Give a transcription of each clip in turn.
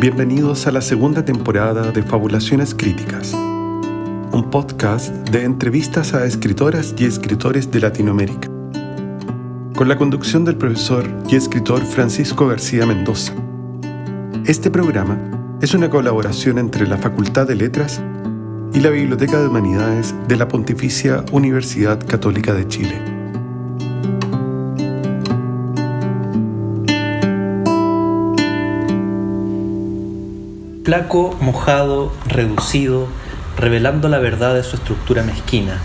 Bienvenidos a la segunda temporada de Fabulaciones Críticas, un podcast de entrevistas a escritoras y escritores de Latinoamérica, con la conducción del profesor y escritor Francisco García Mendoza. Este programa es una colaboración entre la Facultad de Letras y la Biblioteca de Humanidades de la Pontificia Universidad Católica de Chile. Flaco, mojado, reducido, revelando la verdad de su estructura mezquina,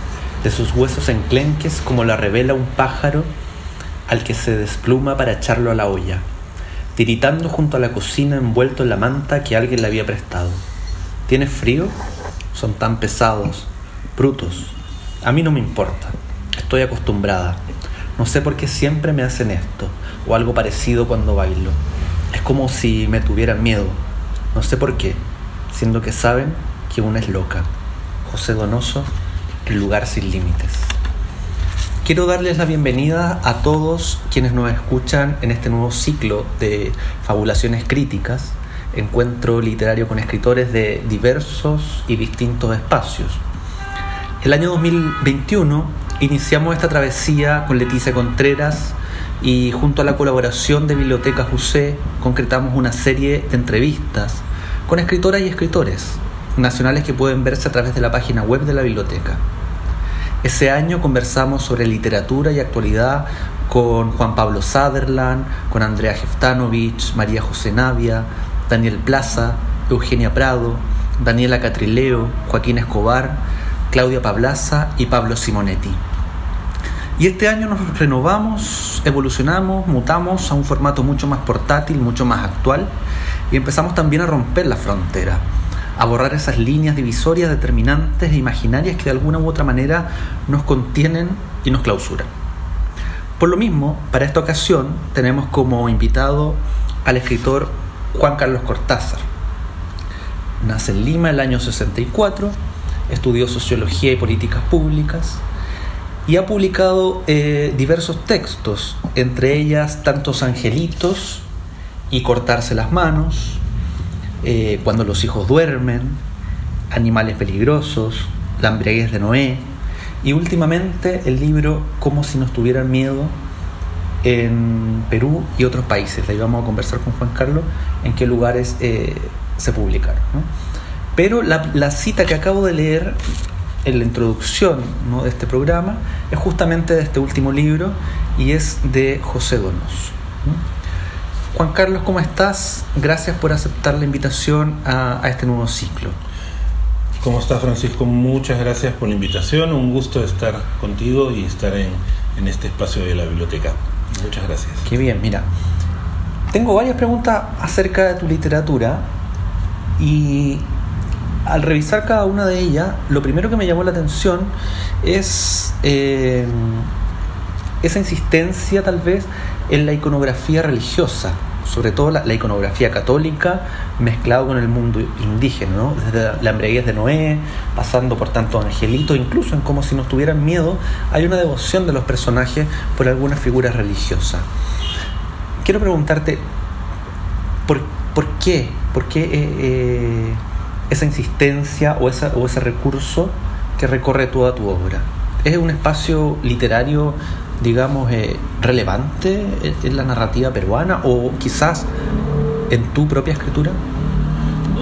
de sus huesos enclenques como la revela un pájaro al que se despluma para echarlo a la olla, tiritando junto a la cocina envuelto en la manta que alguien le había prestado. ¿Tienes frío? Son tan pesados, brutos. A mí no me importa, estoy acostumbrada. No sé por qué siempre me hacen esto, o algo parecido cuando bailo. Es como si me tuvieran miedo. No sé por qué, siendo que saben que una es loca. José Donoso, El lugar sin límites. Quiero darles la bienvenida a todos quienes nos escuchan en este nuevo ciclo de Fabulaciones Críticas, encuentro literario con escritores de diversos y distintos espacios. El año 2021 iniciamos esta travesía con Leticia Contreras y junto a la colaboración de Biblioteca UC concretamos una serie de entrevistas con escritoras y escritores nacionales que pueden verse a través de la página web de la biblioteca. Ese año conversamos sobre literatura y actualidad con Juan Pablo Sutherland, con Andrea Jeftanovich, María José Navia, Daniel Plaza, Eugenia Prado, Daniela Catrileo, Joaquín Escobar, Claudia Pablaza y Pablo Simonetti. Y este año nos renovamos, evolucionamos, mutamos a un formato mucho más portátil, mucho más actual, y empezamos también a romper la frontera, a borrar esas líneas divisorias determinantes e imaginarias que de alguna u otra manera nos contienen y nos clausuran. Por lo mismo, para esta ocasión tenemos como invitado al escritor Juan Carlos Cortázar. Nace en Lima el año 64, estudió Sociología y Políticas Públicas, y ha publicado diversos textos, entre ellas Tantos Angelitos y Cortarse las Manos, Cuando los hijos duermen, Animales peligrosos, La embriaguez de Noé, y últimamente el libro Como si nos tuvieran miedo en Perú y otros países. Ahí vamos a conversar con Juan Carlos en qué lugares se publicaron, ¿no? Pero la cita que acabo de leer en la introducción, ¿no?, de este programa es justamente de este último libro y es de José Donoso, ¿no? Juan Carlos, ¿cómo estás? Gracias por aceptar la invitación a este nuevo ciclo. ¿Cómo estás, Francisco? Muchas gracias por la invitación. Un gusto estar contigo y estar en este espacio de la biblioteca. Muchas gracias. Qué bien, mira. Tengo varias preguntas acerca de tu literatura y al revisar cada una de ellas, lo primero que me llamó la atención es esa insistencia tal vez en la iconografía religiosa, sobre todo la iconografía católica mezclado con el mundo indígena, ¿no? Desde La embriaguez de Noé, pasando por Tantos Angelitos, incluso en Como si nos tuvieran miedo, hay una devoción de los personajes por algunas figuras religiosas. Quiero preguntarte, ¿por qué esa insistencia o ese recurso que recorre toda tu obra? ¿Es un espacio literario, digamos, relevante en la narrativa peruana o quizás en tu propia escritura?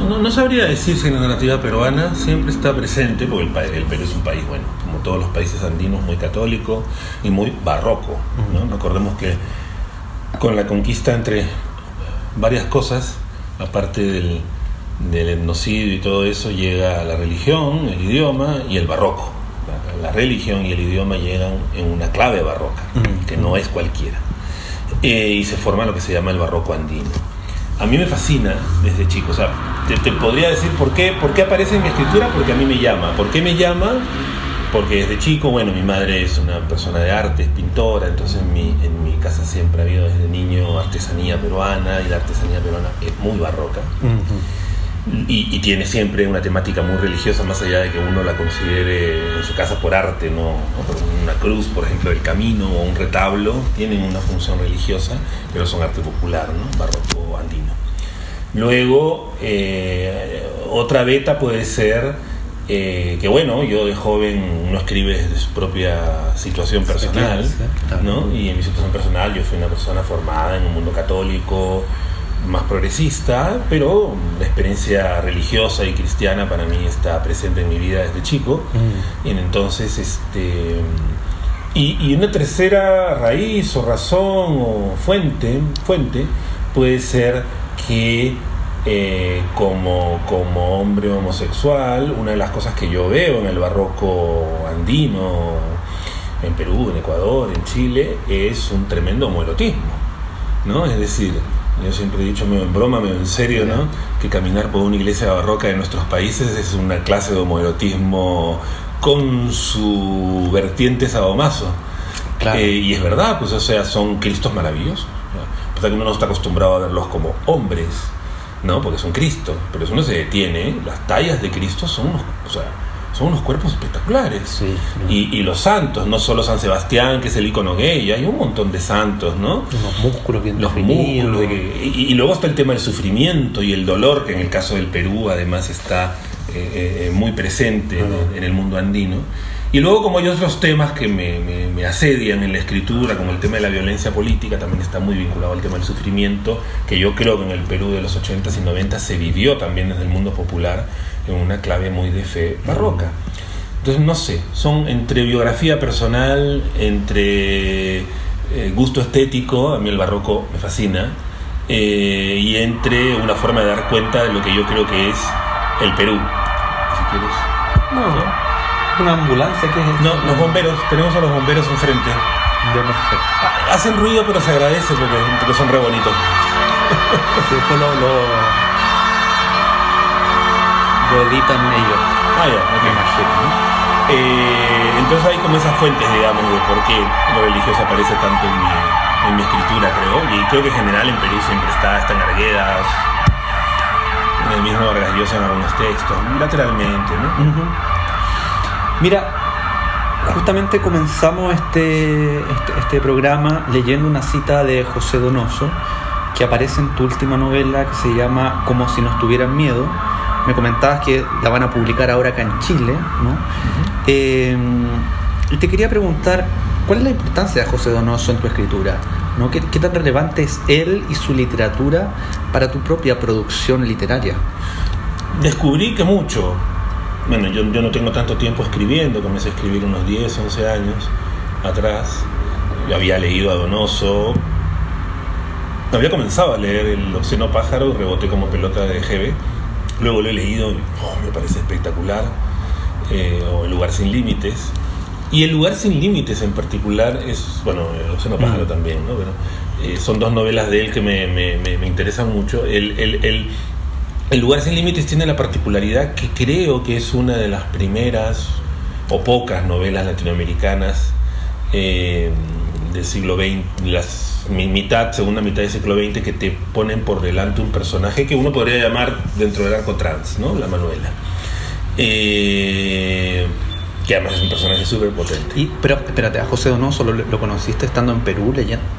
No sabría decir si en la narrativa peruana siempre está presente, porque el Perú es un país, bueno, como todos los países andinos, muy católico y muy barroco, ¿no? Recordemos que con la conquista, entre varias cosas, aparte del etnocidio y todo eso, llega la religión, el idioma y el barroco. La religión y el idioma llegan en una clave barroca, que no es cualquiera, y se forma lo que se llama el barroco andino. A mí me fascina desde chico, o sea, te podría decir por qué aparece en mi escritura, porque a mí me llama. ¿Por qué me llama? Porque desde chico, bueno, mi madre es una persona de arte, es pintora, entonces en mi casa siempre ha habido desde niño artesanía peruana, y la artesanía peruana es muy barroca. Y tiene siempre una temática muy religiosa, más allá de que uno la considere en su casa por arte, ¿no? Una cruz, por ejemplo, del camino, o un retablo, tienen una función religiosa, pero son arte popular, ¿no? Barroco andino. Luego, otra beta puede ser que bueno, yo de joven uno escribe desde su propia situación personal, ¿no? Y en mi situación personal yo fui una persona formada en un mundo católico más progresista, pero la experiencia religiosa y cristiana para mí está presente en mi vida desde chico. Y entonces y una tercera raíz o razón o fuente puede ser que como hombre homosexual, una de las cosas que yo veo en el barroco andino, en Perú, en Ecuador, en Chile, es un tremendo homoerotismo, ¿no? Es decir, yo siempre he dicho, medio en broma, medio en serio, ¿no?, que caminar por una iglesia barroca de nuestros países es una clase de homoerotismo con su vertiente sadomaso. Claro. Y es verdad, pues, o sea, son Cristos maravillosos, ¿no? Pasa que uno no está acostumbrado a verlos como hombres, ¿no? Porque son Cristo, pero si uno se detiene, las tallas de Cristo son unos cuerpos espectaculares. Sí. Y los santos, no solo San Sebastián, que es el icono gay, hay un montón de santos, ¿no? Unos músculos bien definidos. Y luego está el tema del sufrimiento y el dolor, que en el caso del Perú además está muy presente en el mundo andino. Y luego, como hay otros temas que me asedian en la escritura, como el tema de la violencia política, también está muy vinculado al tema del sufrimiento, que yo creo que en el Perú de los 80s y 90s se vivió también desde el mundo popular en una clave muy de fe barroca. Entonces, no sé, son entre biografía personal, entre gusto estético, a mí el barroco me fascina, y entre una forma de dar cuenta de lo que yo creo que es el Perú. Si quieres. No. ¿Una ambulancia? ¿Qué es eso? No, los bomberos. Tenemos a los bomberos enfrente. Ya, perfecto. Hacen ruido, pero se agradece porque son re bonitos. Sí, después lo editan ellos. Ok. Me imagino, ¿no? Entonces hay como esas fuentes, digamos, de por qué lo religioso aparece tanto en mi escritura, creo. Y creo que en general en Perú siempre está en Arguedas, en el mismo Vargas Llosa en algunos textos, lateralmente, ¿no? Uh-huh. Mira, justamente comenzamos este programa leyendo una cita de José Donoso que aparece en tu última novela, que se llama Como si nos tuvieran miedo. Me comentabas que la van a publicar ahora acá en Chile, ¿no? Uh-huh. Y te quería preguntar, ¿cuál es la importancia de José Donoso en tu escritura, ¿no? ¿Qué tan relevante es él y su literatura para tu propia producción literaria? Descubrí que mucho. Bueno, yo no tengo tanto tiempo escribiendo, comencé a escribir unos 10, 11 años atrás. Yo había leído a Donoso, había comenzado a leer El Océano Pájaro, reboté como pelota de GB. Luego lo he leído y me parece espectacular, o El Lugar Sin Límites. Y El Lugar Sin Límites en particular es, bueno, El Océano Pájaro también, ¿no? Pero, son dos novelas de él que me interesan mucho. El Lugar Sin Límites tiene la particularidad que creo que es una de las primeras o pocas novelas latinoamericanas del siglo XX, segunda mitad del siglo XX, que te ponen por delante un personaje que uno podría llamar dentro del arco trans, ¿no? La Manuela. Que además es un personaje súper potente. Pero espérate, ¿a José Donoso lo conociste estando en Perú,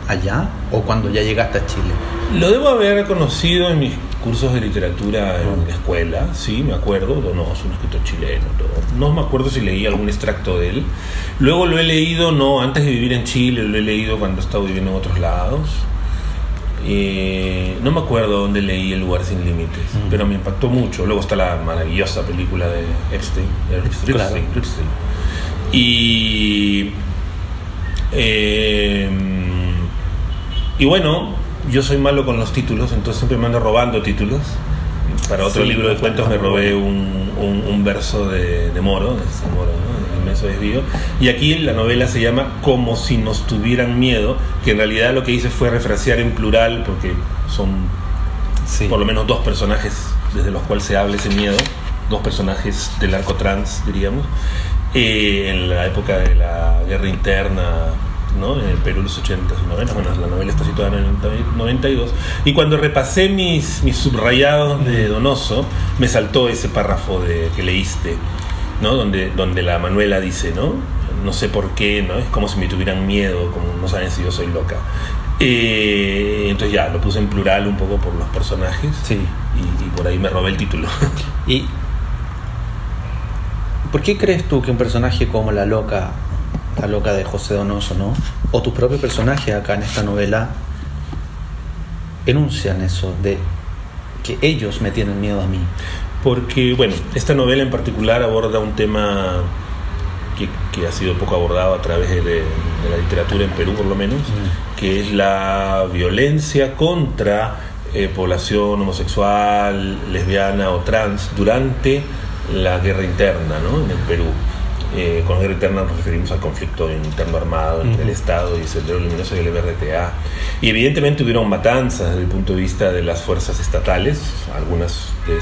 allá, o cuando ya llegaste a Chile? Lo debo haber conocido en mis cursos de literatura en la escuela, sí, me acuerdo. Donoso, un escritor chileno, todo. No me acuerdo si leí algún extracto de él. Luego lo he leído, no, antes de vivir en Chile, lo he leído cuando he estado viviendo en otros lados. No me acuerdo dónde leí El Lugar Sin Límites, pero me impactó mucho. Luego está la maravillosa película de Epstein, Claro. Y bueno, yo soy malo con los títulos, entonces siempre me ando robando títulos. Para otro libro de cuentos me robé un verso de Moro, ¿no? El inmenso desvío. Y aquí la novela se llama Como si nos tuvieran miedo, que en realidad lo que hice fue refrasear en plural, porque son por lo menos dos personajes desde los cuales se habla ese miedo, dos personajes del arco trans, diríamos, en la época de la guerra interna, ¿no? En el Perú, los 80s y 90s. Bueno, la novela está situada en el 92. Y cuando repasé mis subrayados de Donoso, me saltó ese párrafo que leíste, ¿no? Donde la Manuela dice, ¿no? No sé por qué, ¿no? Es como si me tuvieran miedo, como no saben si yo soy loca. Entonces ya, lo puse en plural un poco por los personajes. Sí. Y por ahí me robé el título. ¿Y por qué crees tú que un personaje como la loca de José Donoso, ¿no? O tu propio personaje acá en esta novela enuncian eso de que ellos me tienen miedo a mí? Porque, bueno, esta novela en particular aborda un tema que ha sido poco abordado a través de la literatura en Perú, por lo menos, que es la violencia contra población homosexual, lesbiana o trans durante la guerra interna, ¿no? En el Perú. Con guerra interna nos referimos al conflicto interno armado entre el Estado y Sendero Luminoso y el MRTA. Y evidentemente hubieron matanzas desde el punto de vista de las fuerzas estatales. Algunas de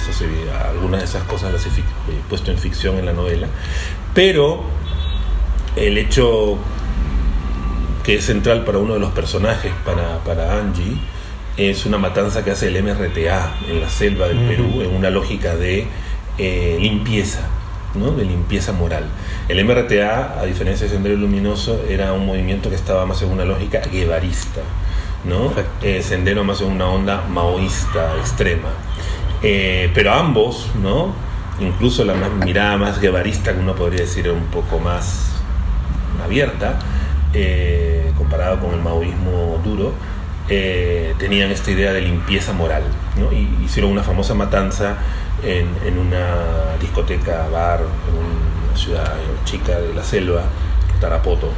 esas cosas las he puesto en ficción en la novela. Pero el hecho que es central para uno de los personajes, para Angie, es una matanza que hace el MRTA en la selva del Perú, en una lógica de limpieza, ¿no? De limpieza moral. El MRTA, a diferencia de Sendero Luminoso, era un movimiento que estaba más en una lógica guevarista, ¿no? Sendero más en una onda maoísta extrema. Pero ambos, ¿no? Incluso la mirada más guevarista, que uno podría decir era un poco más abierta, comparado con el maoísmo duro, tenían esta idea de limpieza moral, ¿no? Y hicieron una famosa matanza en una discoteca, bar, en una ciudad chica de la selva, Tarapoto,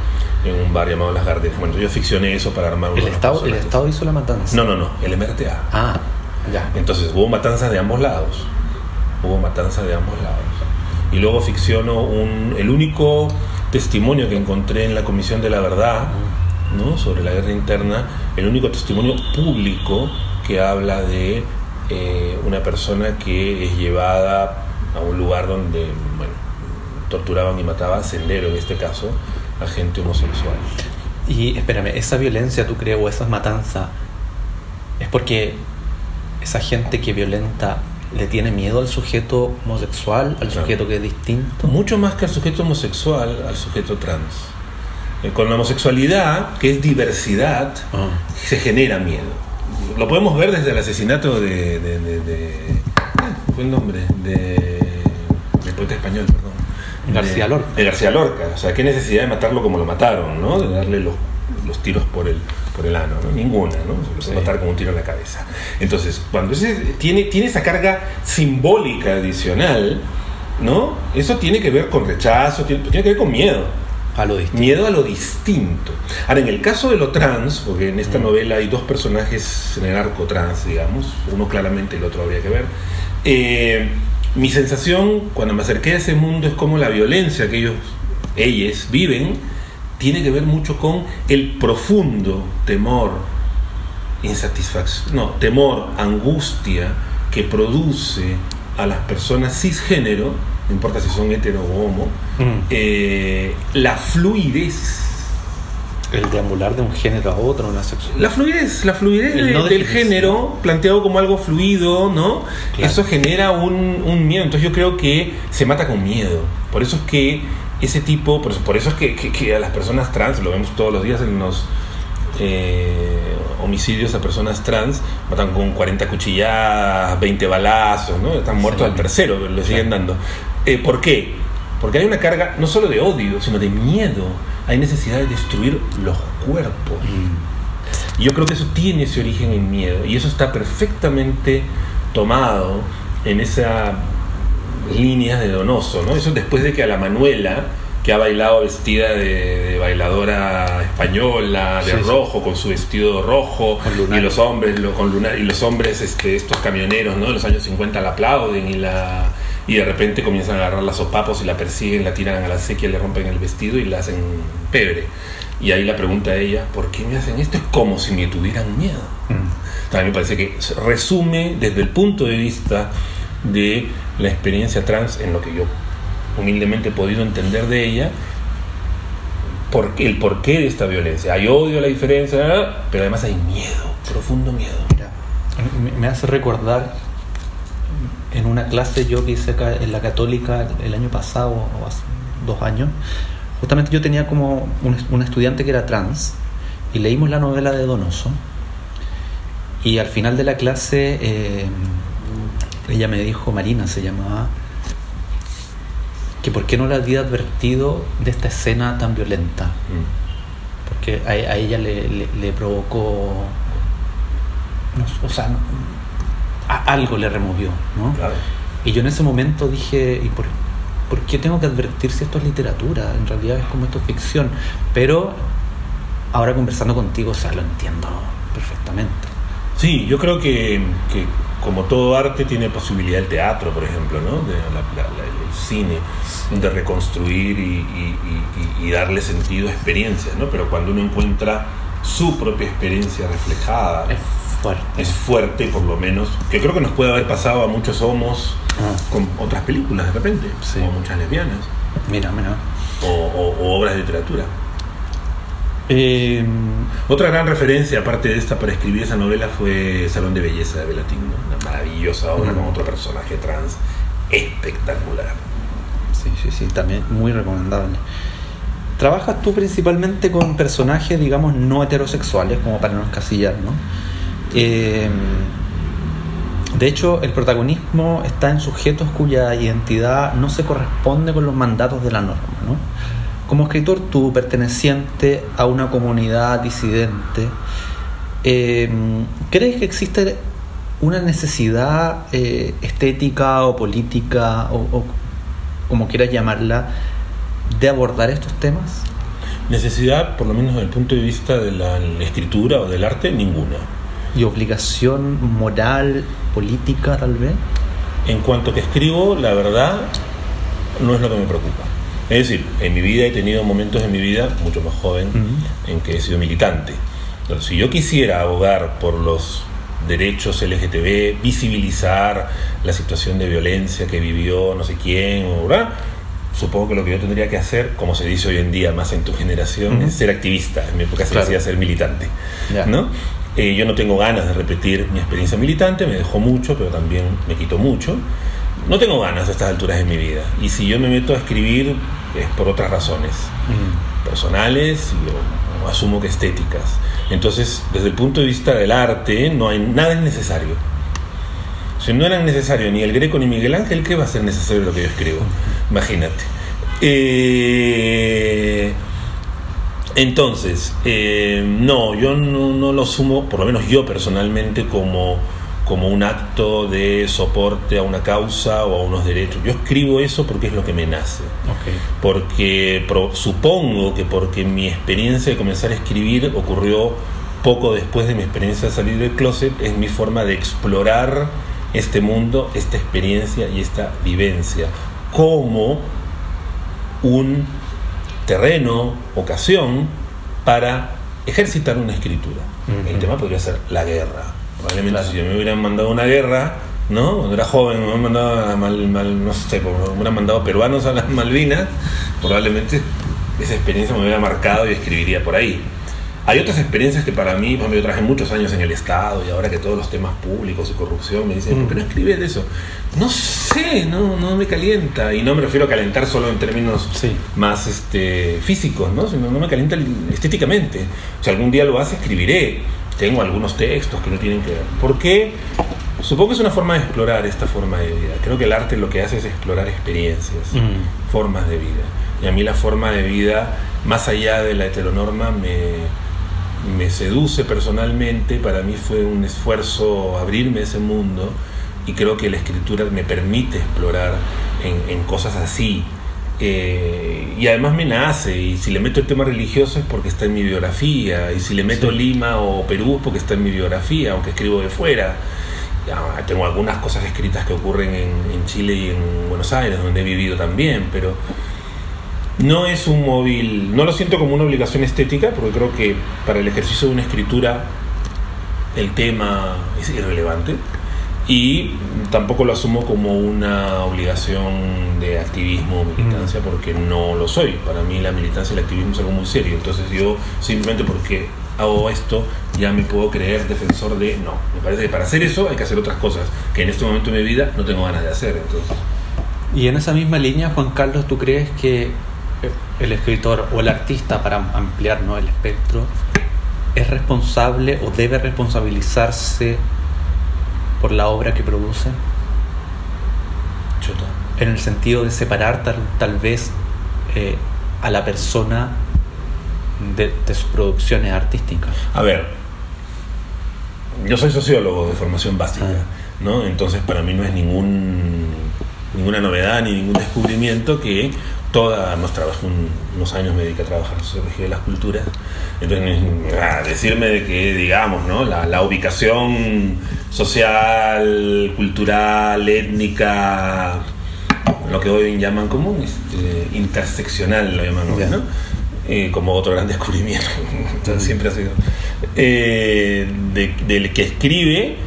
en un bar llamado Las Gardenias. Bueno, yo ficcioné eso para armar ¿El Estado hizo la matanza? No, el MRTA. Ah, ya. Entonces hubo matanzas de ambos lados. Y luego ficciono el único testimonio que encontré en la Comisión de la Verdad, ¿no? Sobre la guerra interna, el único testimonio público que habla de una persona que es llevada a un lugar donde, bueno, torturaban y mataban, Sendero en este caso, a gente homosexual. Y espérame, esa violencia, ¿tú crees, o esas matanzas, es porque esa gente que violenta le tiene miedo al sujeto homosexual, al sujeto que es distinto? Mucho más que al sujeto homosexual, al sujeto trans. Con la homosexualidad, que es diversidad, se genera miedo. Lo podemos ver desde el asesinato fue el nombre del poeta español, perdón, García Lorca. De García Lorca. O sea, qué necesidad de matarlo como lo mataron, ¿no? De darle los tiros por el ano, ¿no? Ninguna, ¿no? Se lo puede matar con un tiro en la cabeza. Entonces, cuando tiene esa carga simbólica adicional, ¿no? Eso tiene que ver con rechazo, tiene que ver con miedo. Miedo a lo distinto. Ahora, en el caso de lo trans, porque en esta novela hay dos personajes en el arco trans, digamos, uno claramente, el otro habría que ver. Mi sensación cuando me acerqué a ese mundo es como la violencia que ellos viven tiene que ver mucho con el profundo temor, temor, angustia que produce a las personas cisgénero, no importa si son hetero o homo, la fluidez. El deambular de un género a otro, una sexualidad. La fluidez del género, planteado como algo fluido, ¿no? Claro. Eso genera un miedo. Entonces yo creo que se mata con miedo. Por eso es que ese tipo, por eso es que a las personas trans, lo vemos todos los días en los homicidios a personas trans, matan con 40 cuchilladas, 20 balazos, ¿no? Están muertos al tercero, pero le siguen dando. ¿Por qué? Porque hay una carga no solo de odio, sino de miedo. Hay necesidad de destruir los cuerpos. Y yo creo que eso tiene ese origen en miedo, y eso está perfectamente tomado en esas líneas de Donoso, ¿no? Eso después de que a la Manuela, que ha bailado vestida de bailadora española, de rojo, con su vestido rojo, y los hombres con lunar, y los hombres estos camioneros, ¿no? En los años 50 la aplauden y de repente comienzan a agarrar las sopapos y la persiguen, la tiran a la sequía, le rompen el vestido y la hacen pebre. Y ahí la pregunta a ella, ¿por qué me hacen esto? Es como si me tuvieran miedo. También me parece que resume desde el punto de vista de la experiencia trans, en lo que yo humildemente he podido entender de ella, el porqué de esta violencia. Hay odio a la diferencia, pero además hay miedo, profundo miedo. Mira, me hace recordar en una clase yo que hice acá en la Católica el año pasado, o hace 2 años, justamente yo tenía como un estudiante que era trans, y leímos la novela de Donoso, y al final de la clase ella me dijo, Marina se llamaba, que por qué no le había advertido de esta escena tan violenta, porque a ella le provocó, algo le removió, ¿no? Claro. Y yo en ese momento dije, ¿y por qué tengo que advertir si esto es literatura? En realidad es como esto es ficción. Pero ahora conversando contigo, lo entiendo perfectamente. Sí, yo creo que como todo arte tiene posibilidad el teatro, por ejemplo, ¿no? El cine, de reconstruir y darle sentido a experiencias, ¿no? Pero cuando uno encuentra su propia experiencia reflejada, es fuerte, por lo menos, que creo que nos puede haber pasado a muchos homos con otras películas de repente, sí. O muchas lesbianas, mira. o obras de literatura. Otra gran referencia, aparte de esta, para escribir esa novela fue Salón de Belleza de Belatín, ¿no? Una maravillosa obra con otro personaje trans espectacular. Sí, también muy recomendable. ¿Trabajas tú principalmente con personajes, digamos, no heterosexuales, como para no encasillar, ¿no? De hecho, el protagonismo está en sujetos cuya identidad no se corresponde con los mandatos de la norma, ¿no? Como escritor tú, perteneciente a una comunidad disidente, ¿crees que existe una necesidad estética o política, o como quieras llamarla, de abordar estos temas? Necesidad, por lo menos desde el punto de vista de la escritura o del arte, ninguna. ¿Y obligación moral, política, tal vez? En cuanto que escribo, la verdad, no es lo que me preocupa. Es decir, en mi vida he tenido momentos en mi vida, mucho más joven, en que he sido militante. Entonces, si yo quisiera abogar por los derechos LGTB, visibilizar la situación de violencia que vivió no sé quién, ¿verdad? Supongo que lo que yo tendría que hacer, como se dice hoy en día más en tu generación, es ser activista. En mi época se decía ser militante, ¿no? Yo no tengo ganas de repetir mi experiencia militante, me dejó mucho, pero también me quitó mucho. No tengo ganas a estas alturas de mi vida. Y si yo me meto a escribir es por otras razones personales o asumo que estéticas. Entonces, desde el punto de vista del arte, nada es necesario. Si no eran necesarios ni el Greco ni Miguel Ángel, ¿qué va a ser necesario lo que yo escribo? Imagínate. Entonces, no, yo no lo asumo, por lo menos yo personalmente, como un acto de soporte a una causa o a unos derechos. Yo escribo eso porque es lo que me nace. Porque supongo que porque mi experiencia de comenzar a escribir ocurrió poco después de mi experiencia de salir del closet, es mi forma de explorar este mundo, esta experiencia y esta vivencia como un terreno, ocasión para ejercitar una escritura. El tema podría ser la guerra. Probablemente si me hubieran mandado a una guerra, ¿no? Cuando era joven me hubieran mandado me hubieran mandado peruanos a las Malvinas, probablemente esa experiencia me hubiera marcado y escribiría por ahí. Hay otras experiencias que para mí, por ejemplo, yo trabajé muchos años en el Estado y ahora que todos los temas públicos y corrupción me dicen, ¿por qué no escribes de eso? No sé, no me calienta. Y no me refiero a calentar solo en términos más físicos, ¿no? Sino no me calienta estéticamente. Si algún día lo hace, escribiré. Tengo algunos textos que no tienen que ver. ¿Por qué? Supongo que es una forma de explorar esta forma de vida. Creo que el arte lo que hace es explorar experiencias, formas de vida. Y a mí la forma de vida, más allá de la heteronorma, me seduce personalmente. Para mí fue un esfuerzo abrirme a ese mundo y creo que la escritura me permite explorar en cosas así. Y además me nace, y si le meto el tema religioso es porque está en mi biografía, y si le meto Lima o Perú es porque está en mi biografía, aunque escribo de fuera. Tengo algunas cosas escritas que ocurren en Chile y en Buenos Aires, donde he vivido también, pero no es un móvil, no lo siento como una obligación estética, porque creo que para el ejercicio de una escritura el tema es irrelevante, y tampoco lo asumo como una obligación de activismo o militancia, porque no lo soy. Para mí la militancia y el activismo es algo muy serio. Entonces yo, simplemente porque hago esto, ya me puedo creer defensor de... No, me parece que para hacer eso hay que hacer otras cosas que en este momento de mi vida no tengo ganas de hacer. Entonces. Y en esa misma línea, Juan Carlos, ¿tú crees que el escritor o el artista, para ampliar, ¿no?, el espectro, es responsable o debe responsabilizarse por la obra que produce? Chuta. En el sentido de separar tal vez a la persona de sus producciones artísticas. A ver, yo soy sociólogo de formación básica, ¿no? Entonces para mí no es ninguna novedad ni ningún descubrimiento que unos años me dediqué a trabajar en sociología de las culturas. Entonces, decirme de que, digamos, ¿no? la ubicación social, cultural, étnica, lo que hoy llaman como interseccional, lo llaman hoy, ¿no? Como otro gran descubrimiento. Entonces, siempre ha sido del que escribe.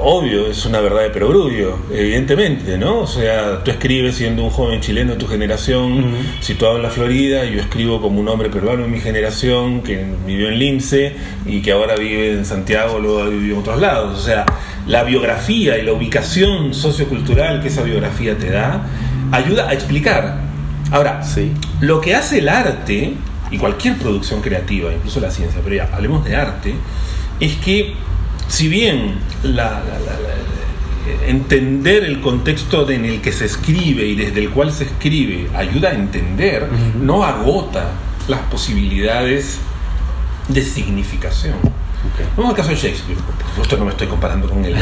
Obvio, es una verdad de perogrullo, evidentemente, ¿no? O sea, tú escribes siendo un joven chileno de tu generación, situado en la Florida, y yo escribo como un hombre peruano de mi generación que vivió en Lince y que ahora vive en Santiago, luego ha vivido en otros lados. O sea, la biografía y la ubicación sociocultural que esa biografía te da ayuda a explicar. Ahora, lo que hace el arte y cualquier producción creativa, incluso la ciencia, pero ya, hablemos de arte, es que si bien entender el contexto en el que se escribe y desde el cual se escribe ayuda a entender, no agota las posibilidades de significación. Vamos al caso de Shakespeare, por supuesto no me estoy comparando con él,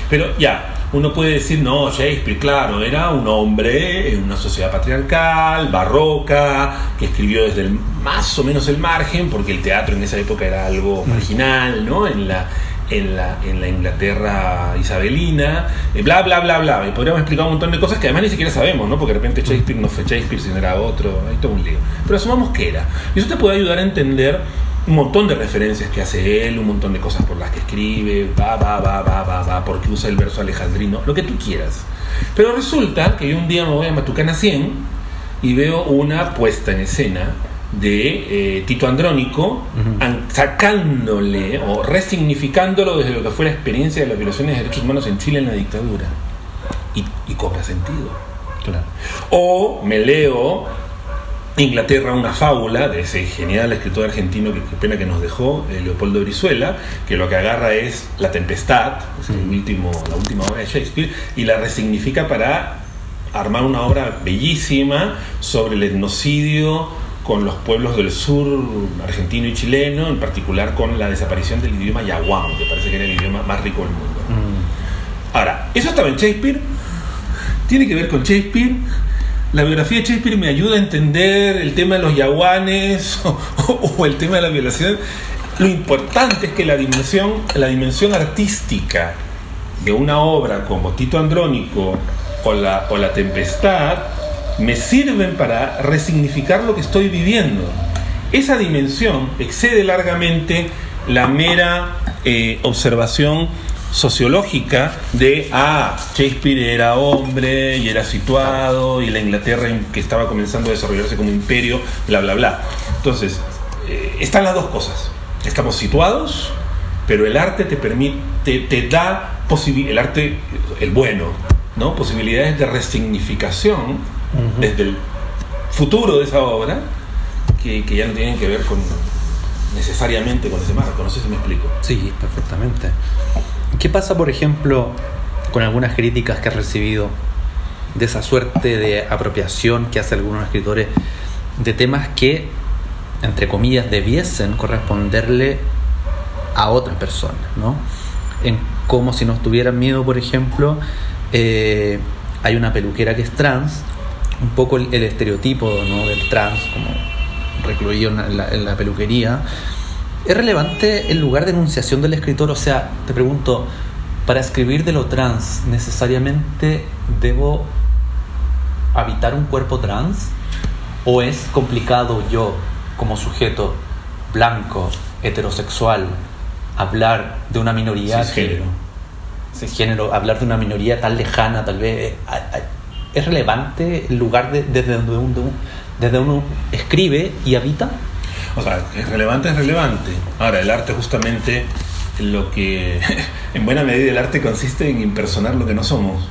pero ya, uno puede decir, no, Shakespeare, claro, era un hombre en una sociedad patriarcal, barroca, que escribió desde más o menos el margen, porque el teatro en esa época era algo marginal, ¿no? En la Inglaterra isabelina, bla bla bla bla, y podríamos explicar un montón de cosas que además ni siquiera sabemos, ¿no? Porque de repente Shakespeare no fue Shakespeare, sino era otro, hay todo un lío, pero asumamos que era, y eso te puede ayudar a entender un montón de referencias que hace él, un montón de cosas por las que escribe, porque usa el verso alejandrino, lo que tú quieras. Pero resulta que yo un día me voy a Matucana 100 y veo una puesta en escena de Tito Andrónico, sacándole o resignificándolo desde lo que fue la experiencia de las violaciones de derechos humanos en Chile en la dictadura, y cobra sentido. Claro. O me leo Inglaterra, una fábula de ese genial escritor argentino que qué pena que nos dejó, Leopoldo Brizuela, que lo que agarra es La Tempestad, la última obra de Shakespeare, y la resignifica para armar una obra bellísima sobre el etnocidio con los pueblos del sur argentino y chileno, en particular con la desaparición del idioma yaguán, que parece que era el idioma más rico del mundo. Ahora, ¿eso estaba en Shakespeare? ¿Tiene que ver con Shakespeare? La biografía de Shakespeare me ayuda a entender el tema de los yaguanes o el tema de la violación. Lo importante es que la dimensión artística de una obra como Tito Andrónico o la Tempestad me sirven para resignificar lo que estoy viviendo. Esa dimensión excede largamente la mera observación sociológica de Shakespeare era hombre y era situado y la Inglaterra que estaba comenzando a desarrollarse como imperio, bla bla bla. Entonces están las dos cosas, estamos situados, pero el arte te da el arte, el bueno, ¿no? Posibilidades de resignificación desde el futuro de esa obra que ya no tienen que ver necesariamente con ese marco. No sé si me explico. Sí, perfectamente. ¿Qué pasa, por ejemplo, con algunas críticas que has recibido de esa suerte de apropiación que hacen algunos escritores de temas que, entre comillas, debiesen corresponderle a otras personas, ¿no? Como si nos tuvieran miedo, por ejemplo, hay una peluquera que es trans, un poco el estereotipo, ¿no?, del trans como recluido en la peluquería. ¿Es relevante el lugar de enunciación del escritor? O sea, te pregunto, para escribir de lo trans, ¿necesariamente debo habitar un cuerpo trans? ¿O es complicado yo, como sujeto blanco, heterosexual, hablar de una minoría cisgénero, hablar de una minoría tan lejana, tal vez? ¿Es relevante el lugar desde donde uno escribe y habita? O sea, es relevante. Ahora, el arte justamente, lo que en buena medida el arte consiste en impersonar lo que no somos.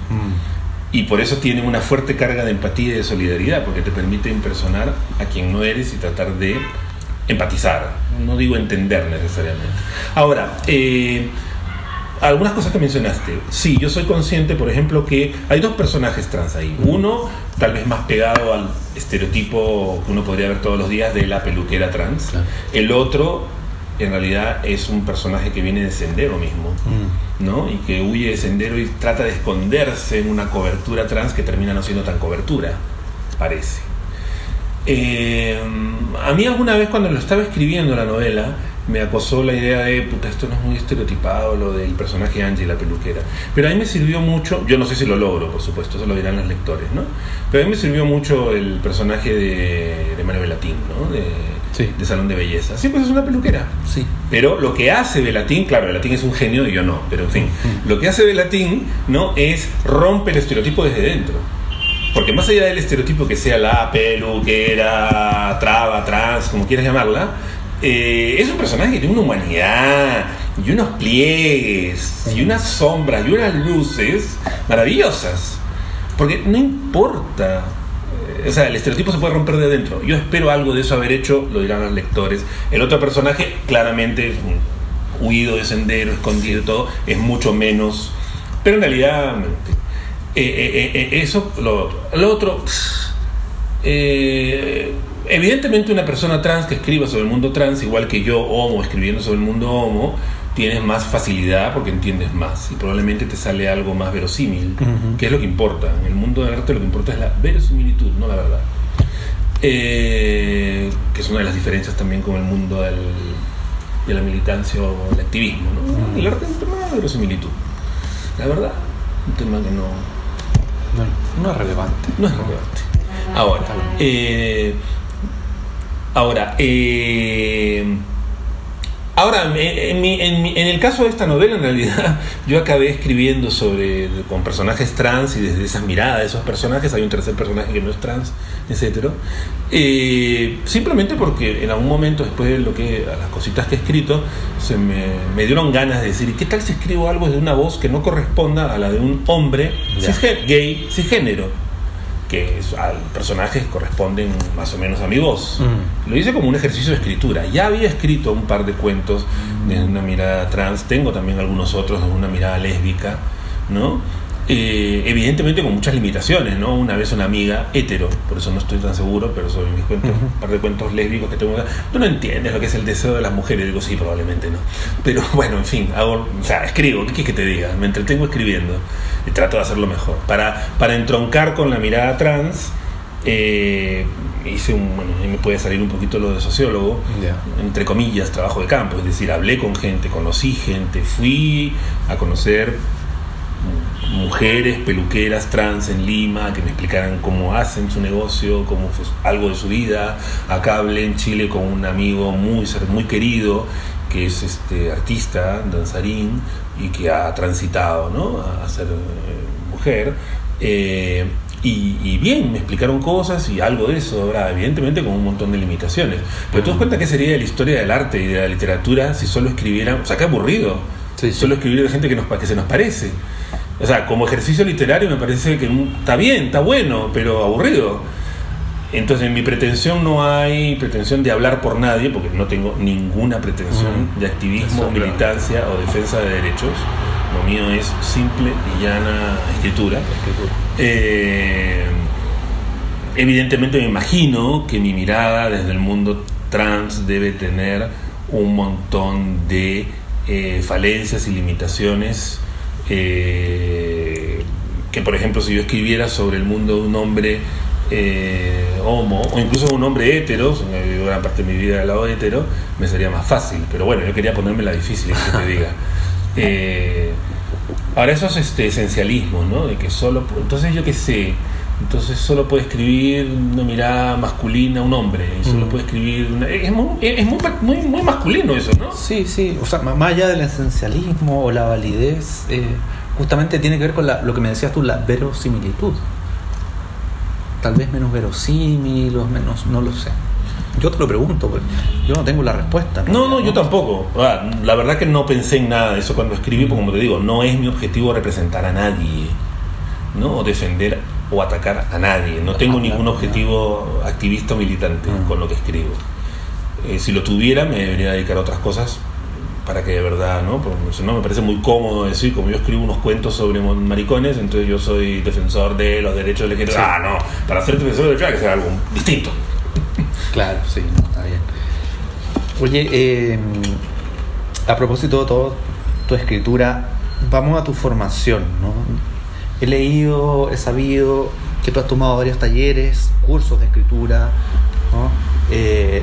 Y por eso tiene una fuerte carga de empatía y de solidaridad, porque te permite impersonar a quien no eres y tratar de empatizar, no digo entender necesariamente. Ahora, algunas cosas que mencionaste. Sí, yo soy consciente, por ejemplo, que hay dos personajes trans ahí. Uno, tal vez más pegado al estereotipo que uno podría ver todos los días de la peluquera trans. Claro. El otro, en realidad, es un personaje que viene de Sendero mismo, ¿no? Y que huye de Sendero y trata de esconderse en una cobertura trans que termina no siendo tan cobertura, parece. A mí alguna vez cuando lo estaba escribiendo la novela me acosó la idea de puta, esto no es muy estereotipado, lo del personaje Angie, la peluquera, pero a mí me sirvió mucho, yo no sé si lo logro, por supuesto, eso lo dirán los lectores, ¿no? Pero a mí me sirvió mucho el personaje de María Velatín, ¿no? De Salón de Belleza. Sí, pues es una peluquera. Sí. Pero lo que hace Velatín, claro, Velatín es un genio y yo no, pero en fin, lo que hace Velatín, ¿no? Es rompe el estereotipo desde dentro. Porque más allá del estereotipo que sea la peluquera, traba, trans, como quieras llamarla, es un personaje que tiene una humanidad y unos pliegues y unas sombras y unas luces maravillosas. Porque no importa, o sea, el estereotipo se puede romper de dentro. Yo espero algo de eso haber hecho, lo dirán los lectores. El otro personaje, claramente, huido de Sendero, escondido y todo, es mucho menos. Pero en realidad, eso, lo otro, evidentemente una persona trans que escriba sobre el mundo trans, igual que yo, homo, escribiendo sobre el mundo homo, tienes más facilidad porque entiendes más y probablemente te sale algo más verosímil, que es lo que importa. En el mundo del arte lo que importa es la verosimilitud, no la verdad. Que es una de las diferencias también con el mundo de la militancia o el activismo, ¿no? El arte es un tema de verosimilitud. La verdad, un tema que no es relevante. No es relevante. Ahora, en el caso de esta novela, en realidad, yo acabé escribiendo con personajes trans y desde esas miradas de esos personajes, hay un tercer personaje que no es trans, etc. Simplemente porque en algún momento, después de las cositas que he escrito, me dieron ganas de decir, ¿qué tal si escribo algo de una voz que no corresponda a la de un hombre gay, cisgénero? Que personajes corresponden más o menos a mi voz. Lo hice como un ejercicio de escritura. Ya había escrito un par de cuentos desde una mirada trans, tengo también algunos otros desde una mirada lésbica, ¿no? Evidentemente con muchas limitaciones, ¿no? Una vez una amiga hetero, por eso no estoy tan seguro, pero sobre mis cuentos, un par de cuentos lésbicos que tengo, tú no entiendes lo que es el deseo de las mujeres. Digo, sí, probablemente no, pero bueno, en fin, escribo, ¿qué quieres que te diga? Me entretengo escribiendo y trato de hacerlo mejor para entroncar con la mirada trans. Hice me puede salir un poquito lo de sociólogo, entre comillas, trabajo de campo, es decir, hablé con gente, conocí gente, fui a conocer mujeres peluqueras trans en Lima que me explicaran cómo hacen su negocio, cómo fue algo de su vida. Acá hablé en Chile con un amigo muy querido que es artista, danzarín y que ha transitado, ¿no? a ser mujer, y bien, me explicaron cosas y algo de eso, ahora evidentemente con un montón de limitaciones, pero te das cuenta que sería de la historia del arte y de la literatura si solo escribieran, o sea, qué aburrido, solo escribir de gente que se nos parece. O sea, como ejercicio literario me parece que está bien, está bueno, pero aburrido. Entonces, en mi pretensión no hay pretensión de hablar por nadie, porque no tengo ninguna pretensión de activismo, militancia o defensa de derechos. Lo mío es simple y llana escritura. Evidentemente me imagino que mi mirada desde el mundo trans debe tener un montón de falencias y limitaciones, que por ejemplo si yo escribiera sobre el mundo de un hombre homo, o incluso un hombre hetero, gran parte de mi vida del lado hetero, me sería más fácil, pero bueno, yo quería ponerme la difícil, que te diga. Ahora esos esencialismos, ¿no? De que solo, entonces yo qué sé, entonces solo puede escribir una mirada masculina un hombre, y solo puede escribir es muy masculino eso, ¿no? Sí, o sea, más allá del esencialismo o la validez, justamente tiene que ver con lo que me decías tú, la verosimilitud. Tal vez menos verosímil o menos, no lo sé. Yo te lo pregunto, porque yo no tengo la respuesta. No, yo tampoco. La verdad que no pensé en nada de eso cuando escribí, porque como te digo, no es mi objetivo representar a nadie, ¿no? O defender o atacar a nadie. No tengo ningún objetivo activista o militante con lo que escribo. Si lo tuviera, me debería dedicar a otras cosas para que de verdad, ¿no? Porque si no, me parece muy cómodo decir, como yo escribo unos cuentos sobre maricones, entonces yo soy defensor de los derechos del género. No, para ser defensor de los derechos hay que hacer algo distinto. Claro, sí, está bien. Oye, a propósito de toda tu escritura, vamos a tu formación, ¿no? He leído, he sabido que tú has tomado varios talleres, cursos de escritura, ¿no?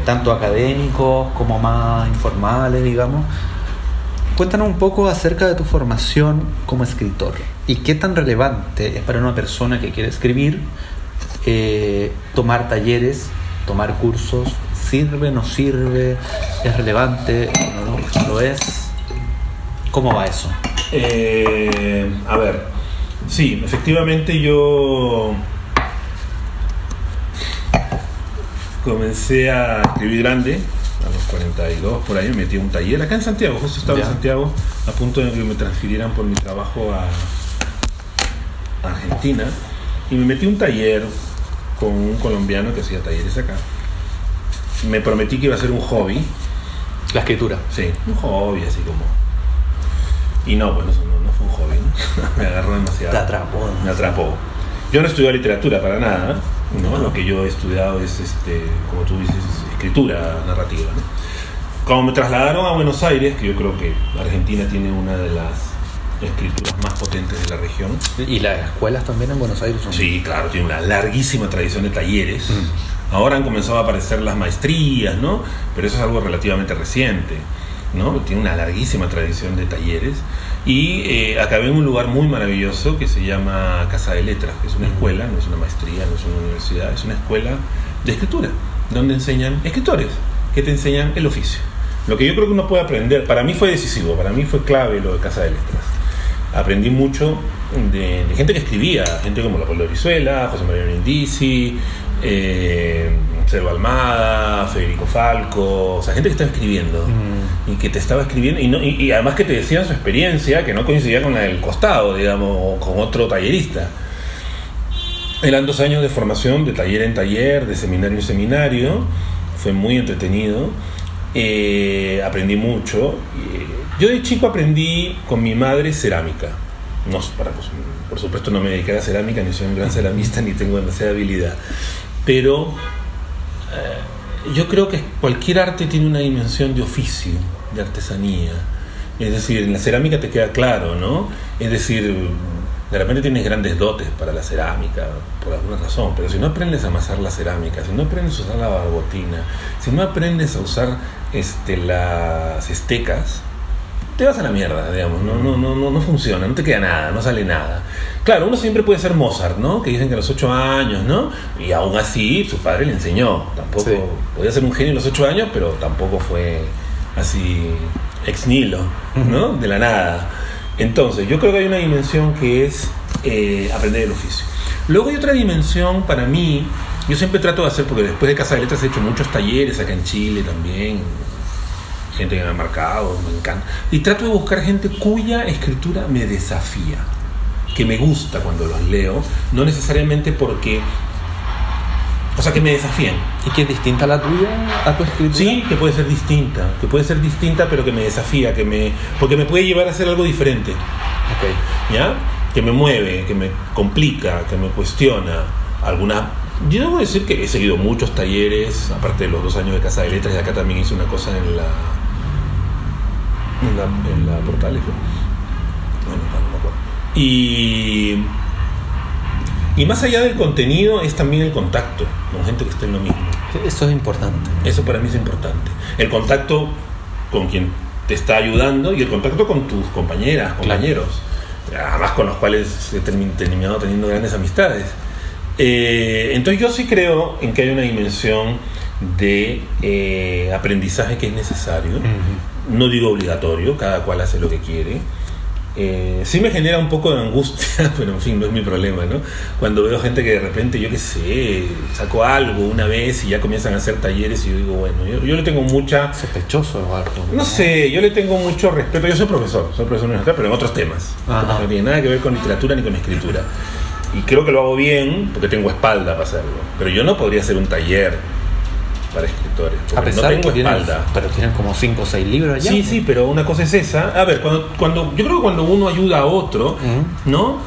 Tanto académicos como más informales, digamos. Cuéntanos un poco acerca de tu formación como escritor y qué tan relevante es para una persona que quiere escribir tomar talleres, tomar cursos. ¿Sirve, no sirve? ¿Es relevante? ¿No lo es? ¿Cómo va eso? A ver, sí, efectivamente yo comencé a escribir grande, a los 42 por ahí, me metí a un taller acá en Santiago, justo estaba en Santiago, a punto de que me transfirieran por mi trabajo a Argentina, y me metí a un taller con un colombiano que hacía talleres acá. Me prometí que iba a ser un hobby. La escritura. Sí, un hobby así como... Y no, bueno, eso no fue un hobby, ¿no? Me agarró demasiado. Te atrapó. Me atrapó. Yo no estudié literatura para nada, ¿no? Lo que yo he estudiado es, como tú dices, escritura narrativa, ¿no? Como me trasladaron a Buenos Aires, que yo creo que Argentina tiene una de las escrituras más potentes de la región. ¿Y las escuelas también en Buenos Aires son? Sí, claro, tiene una larguísima tradición de talleres. Ahora han comenzado a aparecer las maestrías, ¿no? Pero eso es algo relativamente reciente, ¿no? Tiene una larguísima tradición de talleres. Y acabé en un lugar muy maravilloso que se llama Casa de Letras, que es una escuela, no es una maestría, no es una universidad, es una escuela de escritura, donde enseñan escritores, que te enseñan el oficio. Lo que yo creo que uno puede aprender, para mí fue decisivo, para mí fue clave lo de Casa de Letras. Aprendí mucho de gente que escribía, gente como Leopoldo Brizuela, José María Brindisi, Cero Almada, Federico Falco, o sea, gente que estaba escribiendo y que te estaba escribiendo y además que te decían su experiencia que no coincidía con la del costado, digamos, o con otro tallerista. Eran 2 años de formación, de taller en taller, de seminario en seminario. Fue muy entretenido. Aprendí mucho. Yo de chico aprendí con mi madre cerámica. Por supuesto no me dediqué a la cerámica, ni soy un gran ceramista, ni tengo demasiada habilidad. Pero yo creo que cualquier arte tiene una dimensión de oficio, de artesanía. Es decir, en la cerámica te queda claro, ¿no? Es decir, de repente tienes grandes dotes para la cerámica, por alguna razón, pero si no aprendes a amasar la cerámica, si no aprendes a usar la barbotina, si no aprendes a usar las estecas, te vas a la mierda, digamos, no funciona, no te queda nada, no sale nada. Claro, uno siempre puede ser Mozart, ¿no? Que dicen que a los 8 años, ¿no? Y aún así su padre le enseñó. Tampoco podía ser un genio a los 8 años, pero tampoco fue así ex nihilo, ¿no? De la nada. Entonces, yo creo que hay una dimensión que es aprender el oficio. Luego hay otra dimensión para mí, yo siempre trato de hacer, porque después de Casa de Letras he hecho muchos talleres acá en Chile también, gente que me ha marcado, me encanta, y trato de buscar gente cuya escritura me desafía, que me gusta cuando los leo, no necesariamente porque, o sea, que me desafíen. ¿Y que es distinta la tuya a tu escritura? Sí, que puede ser distinta, pero que me desafía, porque me puede llevar a hacer algo diferente. Okay. ¿Ya? Que me mueve, que me complica, que me cuestiona. Yo debo decir que he seguido muchos talleres, aparte de los 2 años de Casa de Letras, y acá también hice una cosa en la Portales. Bueno, no me acuerdo. Y más allá del contenido es también el contacto con gente que está en lo mismo. Eso es importante. Eso para mí es importante. El contacto con quien te está ayudando y el contacto con tus compañeras, compañeros, además con los cuales he terminado teniendo grandes amistades. Entonces yo sí creo en que hay una dimensión de aprendizaje que es necesario. No digo obligatorio, cada cual hace lo que quiere. Sí me genera un poco de angustia, pero en fin, no es mi problema, ¿no? Cuando veo gente que de repente, yo qué sé, sacó algo una vez y ya comienzan a hacer talleres y yo digo, bueno, yo le tengo mucha... Sospechoso o algo. No sé, yo le tengo mucho respeto. Yo soy profesor universitario, pero en otros temas. No tiene nada que ver con literatura ni con escritura. Y creo que lo hago bien porque tengo espalda para hacerlo. Pero yo no podría hacer un taller para escritores. A pesar no tengo que tienen, espalda. pero tienen como 5 o 6 libros ya. Sí, pero una cosa es esa. A ver, cuando yo creo que cuando uno ayuda a otro, ¿no?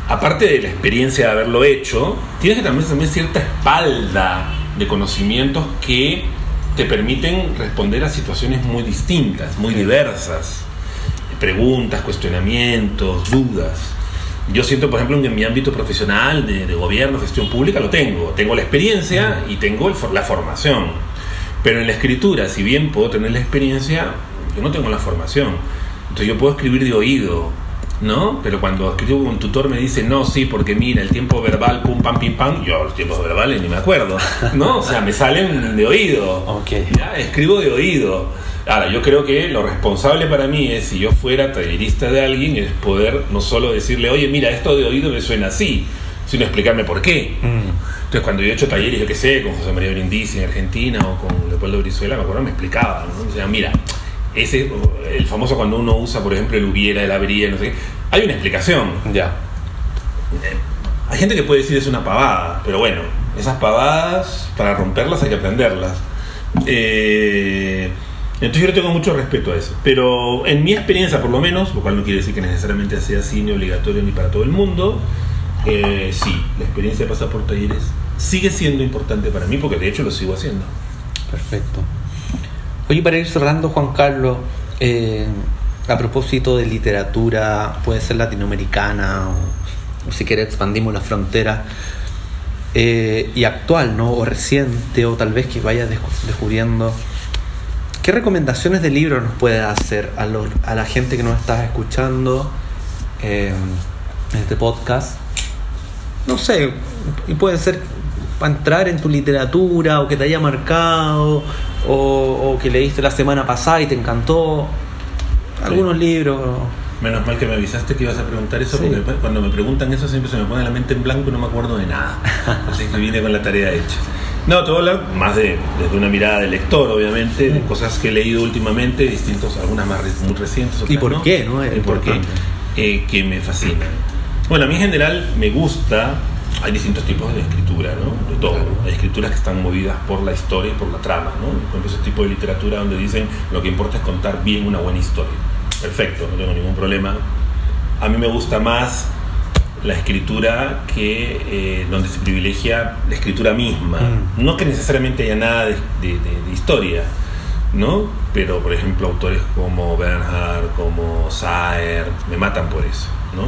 Aparte de la experiencia de haberlo hecho, tienes que también cierta espalda de conocimientos que te permiten responder a situaciones muy distintas, muy diversas. Preguntas, cuestionamientos, dudas. Yo siento, por ejemplo, que en mi ámbito profesional de gobierno, gestión pública, lo tengo. Tengo la experiencia y tengo la formación. Pero en la escritura, si bien puedo tener la experiencia, yo no tengo la formación. Entonces yo puedo escribir de oído, ¿no? Pero cuando escribo, un tutor me dice, no, sí, porque mira, el tiempo verbal, pum, pam, pim, pam, yo los tiempos verbales ni me acuerdo, ¿no? O sea, me salen de oído. Okay. ¿Ya? Escribo de oído. Ahora, yo creo que lo responsable para mí es, si yo fuera tallerista de alguien, es poder no solo decirle, oye, mira, esto de oído me suena así, sino explicarme por qué. Entonces, cuando yo he hecho talleres, yo qué sé, con José María Brindisi en Argentina o con Leopoldo Brizuela, me acuerdo, me explicaba, ¿no? O sea, mira, el famoso cuando uno usa, por ejemplo, el hubiera, el habría, no sé qué, hay una explicación. Ya. Hay gente que puede decir es una pavada, pero bueno, esas pavadas, para romperlas hay que aprenderlas. Entonces yo le tengo mucho respeto a eso. Pero en mi experiencia, por lo menos, lo cual no quiere decir que necesariamente sea así, ni obligatorio ni para todo el mundo, sí, la experiencia de pasar por talleres sigue siendo importante para mí, porque de hecho lo sigo haciendo. Perfecto. Oye, para ir cerrando, Juan Carlos, a propósito de literatura, puede ser latinoamericana o si quieres expandimos la frontera, y actual, ¿no? O reciente, o tal vez que vayas descubriendo, ¿qué recomendaciones de libros nos puedes hacer a la gente que nos está escuchando en este podcast? No sé, y puede ser para entrar en tu literatura, o que te haya marcado, o que leíste la semana pasada y te encantó. Algunos libros. Menos mal que me avisaste que ibas a preguntar eso, porque cuando me preguntan eso siempre se me pone la mente en blanco y no me acuerdo de nada. Así que vine con la tarea hecha. No, te voy a hablar más desde una mirada de lector, obviamente, de cosas que he leído últimamente, distintos, algunas muy recientes, otras ¿y por no. qué? ¿No? ¿Y por qué? Que me fascinan. Bueno, a mí en general me gusta, hay distintos tipos de escritura, ¿no? De todo. Hay escrituras que están movidas por la historia y por la trama, ¿no? Por ejemplo, ese tipo de literatura donde dicen lo que importa es contar bien una buena historia. Perfecto, no tengo ningún problema. A mí me gusta más la escritura que donde se privilegia la escritura misma. No que necesariamente haya nada de historia, ¿no? Pero, por ejemplo, autores como Bernhard, como Saer, me matan por eso, ¿no?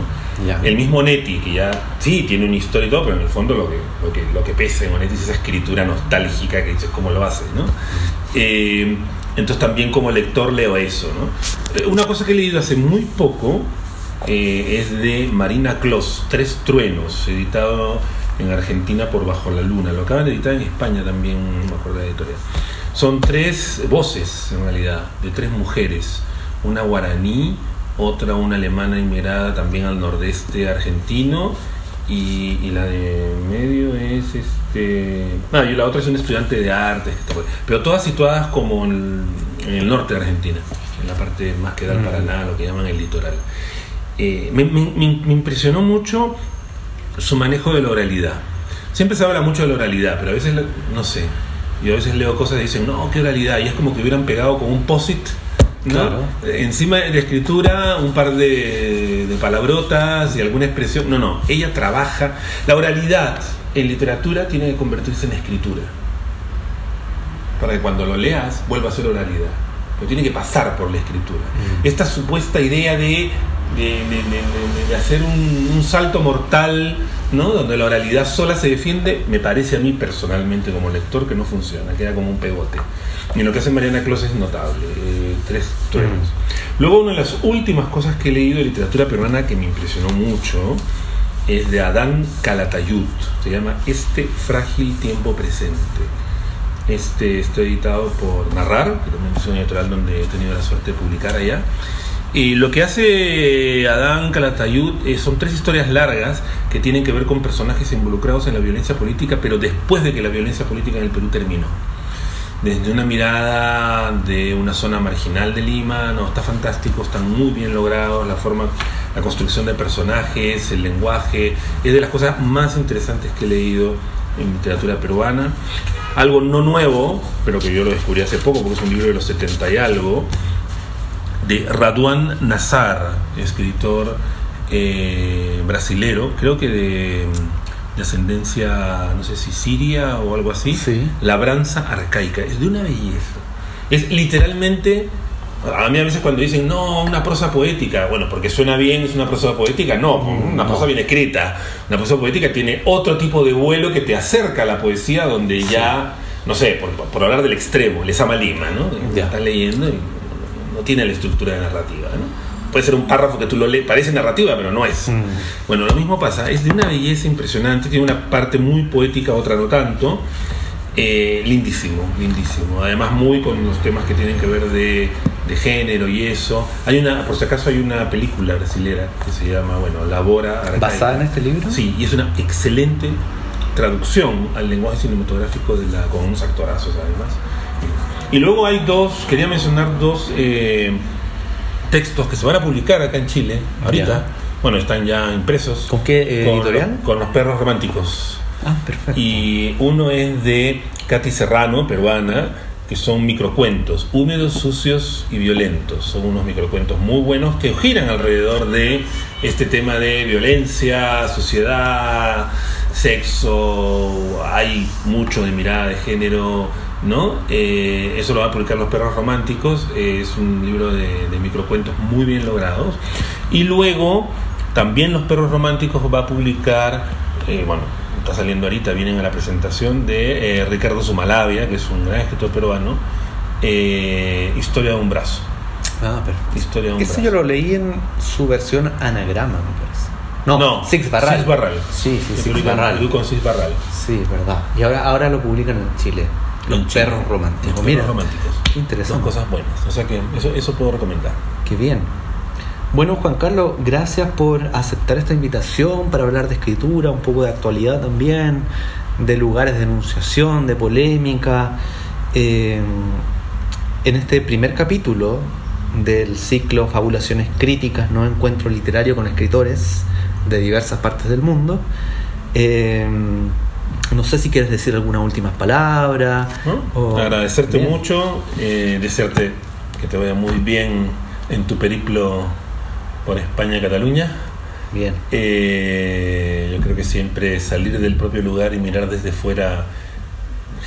Ya. El mismo Onetti, que ya sí tiene una historia y todo, pero en el fondo lo que pesa en Onetti es esa escritura nostálgica que dices cómo lo hace, ¿no? Entonces también como lector leo eso, ¿no? Una cosa que he leído hace muy poco es de Marina Clos, Tres Truenos, editado en Argentina por Bajo la Luna. Lo acaban de editar en España también, no me acuerdo de la editorial. Son 3 voces, en realidad, de 3 mujeres. Una guaraní, otra una alemana inmigrada también al nordeste argentino, y la de medio es y la otra es un estudiante de arte, pero todas situadas como en el norte de Argentina, en la parte más que da el Paraná, lo que llaman el litoral. Me impresionó mucho su manejo de la oralidad. Siempre se habla mucho de la oralidad, pero a veces, no sé, yo a veces leo cosas y dicen, no, qué oralidad, y es como que hubieran pegado con un post-it, ¿no? Claro. Encima de la escritura un par de palabrotas y alguna expresión. No, ella trabaja. La oralidad en literatura tiene que convertirse en escritura para que cuando lo leas vuelva a ser oralidad, pero tiene que pasar por la escritura. Esta supuesta idea de hacer un salto mortal, ¿no? Donde la oralidad sola se defiende, me parece a mí personalmente como lector que no funciona, queda como un pegote. Y lo que hace Mariana Clos es notable. Tres truenos. Luego, una de las últimas cosas que he leído de literatura peruana que me impresionó mucho es de Adán Calatayud. Se llama Este frágil tiempo presente. Está editado por Narrar, que también es una editorial donde he tenido la suerte de publicar allá. Y lo que hace Adán Calatayud son 3 historias largas que tienen que ver con personajes involucrados en la violencia política, pero después de que la violencia política en el Perú terminó. Desde una mirada de una zona marginal de Lima, está fantástico, están muy bien logrados, la construcción de personajes, el lenguaje, es de las cosas más interesantes que he leído en literatura peruana. algo no nuevo, pero que yo lo descubrí hace poco porque es un libro de los 70 y algo, de Radwan Nazar, escritor brasilero, creo que de ascendencia, no sé si siria o algo así. Sí. Labranza arcaica, es de una belleza. Es literalmente, a mí a veces cuando dicen, no, una prosa poética, bueno, porque suena bien, es una prosa poética, no, una prosa bien escrita. Una prosa poética tiene otro tipo de vuelo que te acerca a la poesía, donde ya, no sé, por hablar del extremo, Lezama Lima, ¿no? Ya. Estás leyendo y no tiene la estructura de narrativa, ¿no? Puede ser un párrafo que tú lo lees, parece narrativa, pero no es. Bueno, lo mismo pasa, es de una belleza impresionante, tiene una parte muy poética, otra no tanto. Lindísimo, lindísimo. Además, muy con los temas que tienen que ver de género y eso. Por si acaso, hay una película brasilera que se llama, Labora Arcaica. ¿Basada en este libro? Sí, y es una excelente traducción al lenguaje cinematográfico con unos actorazos, además. Y luego hay quería mencionar dos textos que se van a publicar acá en Chile ahorita. Ya. Bueno, están ya impresos. ¿Con qué editorial? Con Los Perros Románticos. Ah, perfecto. Y uno es de Katy Serrano, peruana, que son microcuentos, húmedos, sucios y violentos. Son unos microcuentos muy buenos que giran alrededor de este tema de violencia, sociedad, sexo. Hay mucho de mirada de género, ¿no? Eso lo va a publicar Los Perros Románticos. Es un libro de microcuentos muy bien logrados. Y luego también Los Perros Románticos va a publicar, está saliendo ahorita, vienen a la presentación de Ricardo Zumalabia, que es un gran escritor peruano, Historia de un brazo. Ah, perfecto. Historia de un Ese brazo. yo lo leí en su versión anagrama, me parece. No, Six Barral. Six Barral. Sí, Six Barral. Con Six Barral. Sí, es verdad. Y ahora lo publican en Chile. Los Perros Románticos. Los Mira, Perros Románticos. qué interesante. Son cosas buenas. O sea que eso puedo recomendar. Qué bien. Bueno, Juan Carlos, gracias por aceptar esta invitación para hablar de escritura, un poco de actualidad también, de lugares de enunciación, de polémica. En este primer capítulo del ciclo Fabulaciones Críticas, ¿no? Encuentro literario con escritores de diversas partes del mundo. No sé si quieres decir algunas últimas palabras. ¿No? Agradecerte bien. mucho, desearte que te vaya muy bien en tu periplo por España y Cataluña. Bien. Yo creo que siempre salir del propio lugar y mirar desde fuera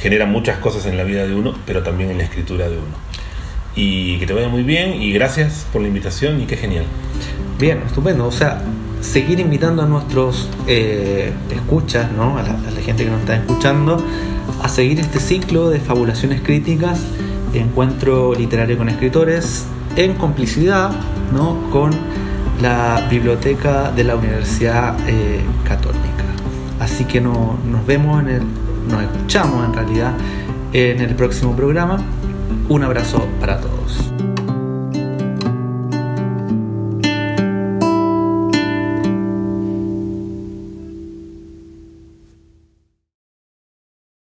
genera muchas cosas en la vida de uno, pero también en la escritura de uno. Y que te vaya muy bien y gracias por la invitación y qué genial. Bien, estupendo. O sea, seguir invitando a nuestros escuchas, ¿no? a la gente que nos está escuchando, a seguir este ciclo de Fabulaciones Críticas, encuentro literario con escritores, en complicidad, ¿no? con la biblioteca de la Universidad Católica. Así que nos escuchamos en realidad en el próximo programa. Un abrazo para todos.